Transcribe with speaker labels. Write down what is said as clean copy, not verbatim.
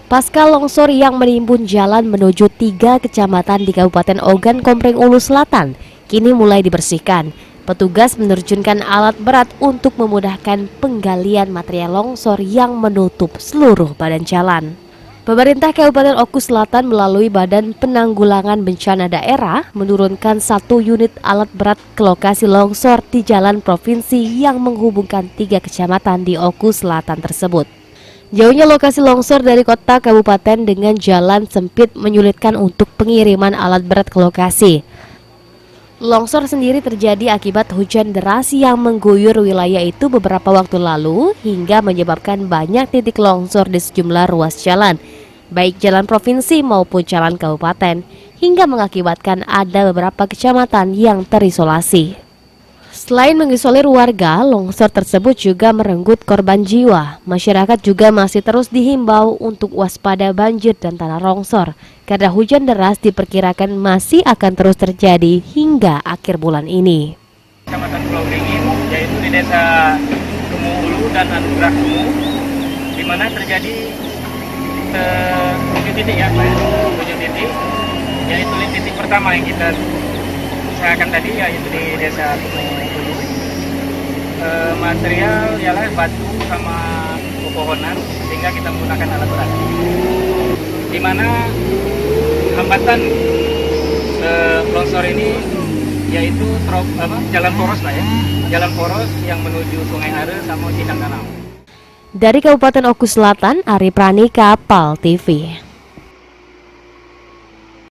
Speaker 1: Pasca longsor yang menimbun jalan menuju 3 kecamatan di Kabupaten Ogan Komering Ulu Selatan, kini mulai dibersihkan. Petugas menerjunkan alat berat untuk memudahkan penggalian material longsor yang menutup seluruh badan jalan. Pemerintah Kabupaten Oku Selatan melalui Badan Penanggulangan Bencana Daerah menurunkan 1 unit alat berat ke lokasi longsor di jalan provinsi yang menghubungkan 3 kecamatan di Oku Selatan tersebut. Jauhnya lokasi longsor dari kota kabupaten dengan jalan sempit menyulitkan untuk pengiriman alat berat ke lokasi. Longsor sendiri terjadi akibat hujan deras yang mengguyur wilayah itu beberapa waktu lalu hingga menyebabkan banyak titik longsor di sejumlah ruas jalan, baik jalan provinsi maupun jalan kabupaten, hingga mengakibatkan ada beberapa kecamatan yang terisolasi. Selain mengisolir warga, longsor tersebut juga merenggut korban jiwa. Masyarakat juga masih terus dihimbau untuk waspada banjir dan tanah longsor, karena hujan deras diperkirakan masih akan terus terjadi hingga akhir bulan ini.
Speaker 2: Kecamatan Pulau Beringin, yaitu di Desa Kemu Ulu dan Anugerah Kemu, di mana terjadi 7 titik ya, 7 titik, yaitu titik pertama yang kita usahakan tadi, yaitu di Desa Kemu Ulu. Material ialah batu sama pepohonan, sehingga kita menggunakan alat berat. Di mana hambatan longsor ini yaitu jalan poros lah ya, jalan poros yang menuju Sungai Are sama Cicang Danau.
Speaker 1: Dari Kabupaten Oku Selatan, Ari Pranika, PAL TV.